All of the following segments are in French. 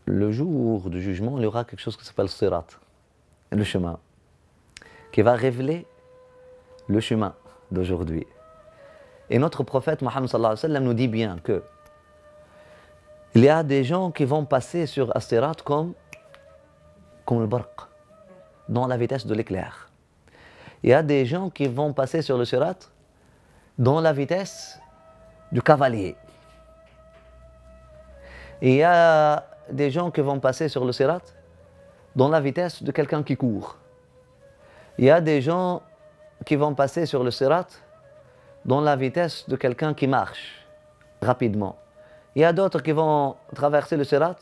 le jour du jugement, il y aura quelque chose qui s'appelle Sirat, le chemin, qui va révéler le chemin d'aujourd'hui. Et notre prophète Mohammed sallallahu alayhi wa sallam nous dit bien que il y a des gens qui vont passer sur As-Sirat comme le barq, dans la vitesse de l'éclair. Il y a des gens qui vont passer sur le Sirat dans la vitesse du cavalier. Et il y a des gens qui vont passer sur le Sirat dans la vitesse de quelqu'un qui court. Il y a des gens qui vont passer sur le Sirat dans la vitesse de quelqu'un qui marche rapidement. Il y a d'autres qui vont traverser le Sirat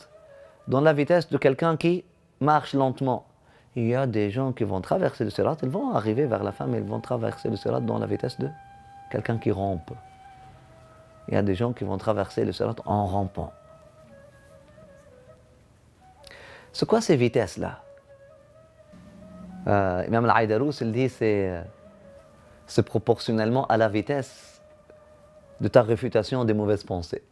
dans la vitesse de quelqu'un qui marche lentement. Il y a des gens qui vont traverser le Sirat, ils vont arriver vers la fin, mais ils vont traverser le Sirat dans la vitesse de quelqu'un qui rampe. Il y a des gens qui vont traverser le Sirat en rampant. C'est quoi ces vitesses-là? Imam Al-Aïdarous, il dit c'est proportionnellement à la vitesse de ta réfutation des mauvaises pensées.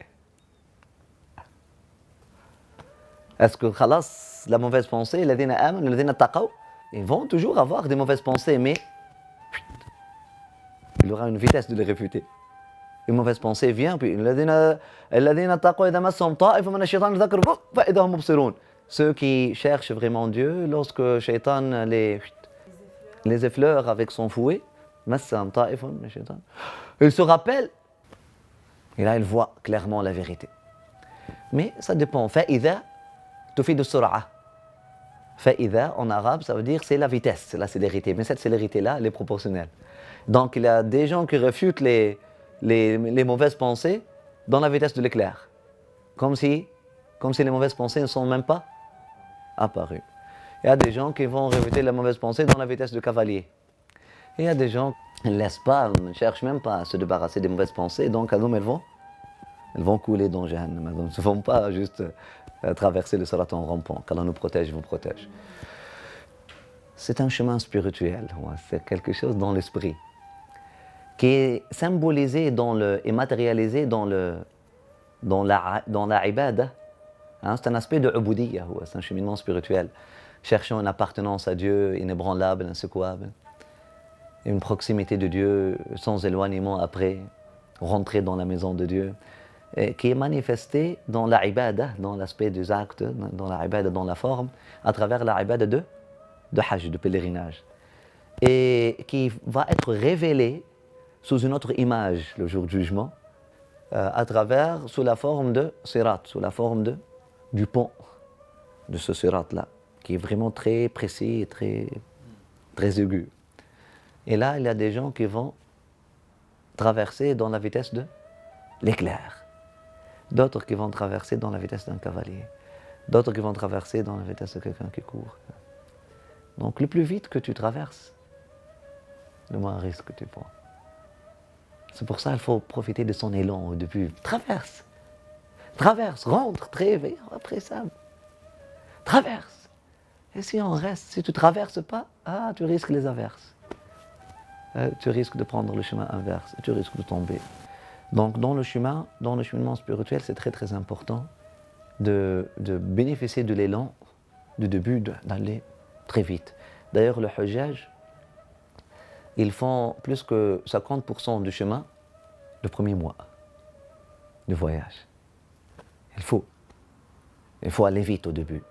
Est-ce que khalas, la mauvaise pensée, les ladina amanu, les ladina taqaw, ils vont toujours avoir des mauvaises pensées, mais il y aura une vitesse de les réfuter. Une mauvaise pensée vient, puis les ladina taqaw idha massahum ta'ifun min ash-shaytan dhakaru fa idha hum mubsirun. Ceux qui cherchent vraiment Dieu, lorsque Shaitan les effleure avec son fouet, massahum ta'ifun min ash-shaytan, ils se rappellent, et là ils voient clairement la vérité. Mais ça dépend. Fa'idha tufid as-sur'a. Fa'idha en arabe, ça veut dire c'est la vitesse, c'est la célérité. Mais cette célérité-là, elle est proportionnelle. Donc il y a des gens qui refutent les mauvaises pensées dans la vitesse de l'éclair. Comme si les mauvaises pensées ne sont même pas apparues. Il y a des gens qui vont réfuter les mauvaises pensées dans la vitesse du cavalier. Et il y a des gens qui ne laissent pas, ne cherchent même pas à se débarrasser des mauvaises pensées, donc elles vont couler dans Jahannam. Elles ne vont pas juste traverser le Sirat en rampant, qu'Allah nous protège, vous protège. C'est un chemin spirituel, c'est quelque chose dans l'esprit, qui est symbolisé et matérialisé dans la ibada. C'est un aspect de ubudiyya, c'est un cheminement spirituel. Cherchant une appartenance à Dieu inébranlable, insecouable, une proximité de Dieu sans éloignement après, rentrer dans la maison de Dieu, qui est manifesté dans la ibada, dans l'aspect des actes, dans la ibada, dans la forme, à travers la ibada de hajj, de pèlerinage. Et qui va être révélé sous une autre image le jour du jugement, sous la forme de sirat, sous la forme du pont de ce sirat-là, qui est vraiment très précis et très aigu. Et là, il y a des gens qui vont traverser dans la vitesse de l'éclair. D'autres qui vont traverser dans la vitesse d'un cavalier. D'autres qui vont traverser dans la vitesse de quelqu'un qui court. Donc le plus vite que tu traverses, le moins risque que tu prends. C'est pour ça qu'il faut profiter de son élan au début. Traverse, rentre, très vite, après ça. Traverse. Et si on reste, si tu ne traverses pas, tu risques les averses. Tu risques de prendre le chemin inverse, tu risques de tomber. Donc dans le cheminement spirituel, c'est très important de bénéficier de l'élan du début, d'aller très vite. D'ailleurs, le hujjaj, ils font plus que 50% du chemin le premier mois de voyage. Il faut aller vite au début.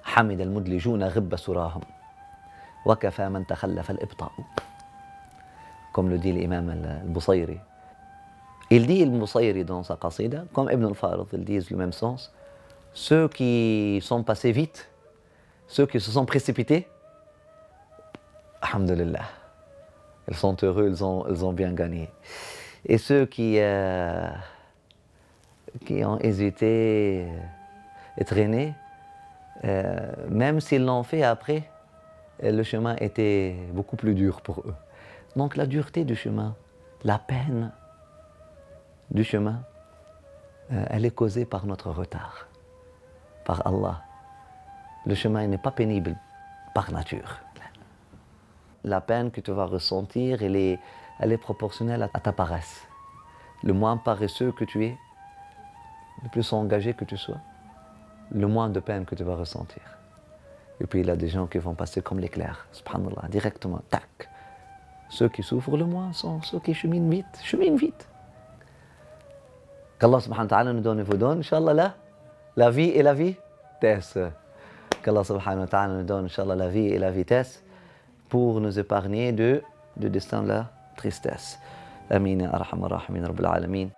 حمد المدلجون غب سراهم وكفى من تخلف الإبطاء. Comme le dit l'imam al-Busayri. Il dit al-Busayri dans sa qasida, comme Ibn al-Farid, ils disent le même sens. Ceux qui sont passés vite, ceux qui se sont précipités, alhamdulillah, ils sont heureux, ils ont bien gagné. Et ceux qui ont hésité et traîné, même s'ils l'ont fait après, le chemin était beaucoup plus dur pour eux. Donc la dureté du chemin, la peine du chemin, elle est causée par notre retard, par Allah. Le chemin n'est pas pénible par nature. La peine que tu vas ressentir, elle est proportionnelle à ta paresse. Le moins paresseux que tu es, le plus engagé que tu sois, le moins de peine que tu vas ressentir. Et puis il y a des gens qui vont passer comme l'éclair, subhanallah, directement, tac. Ceux qui souffrent le moins sont ceux qui cheminent vite. Qu'Allah subhanahu wa ta'ala nous donne et vous donne, Inch'Allah, la vie et la vitesse. Qu'Allah subhanahu wa ta'ala nous donne, Inch'Allah, la vie et la vitesse pour nous épargner du destin de la tristesse. Amin ya arhamar rahimin rabbil alamin.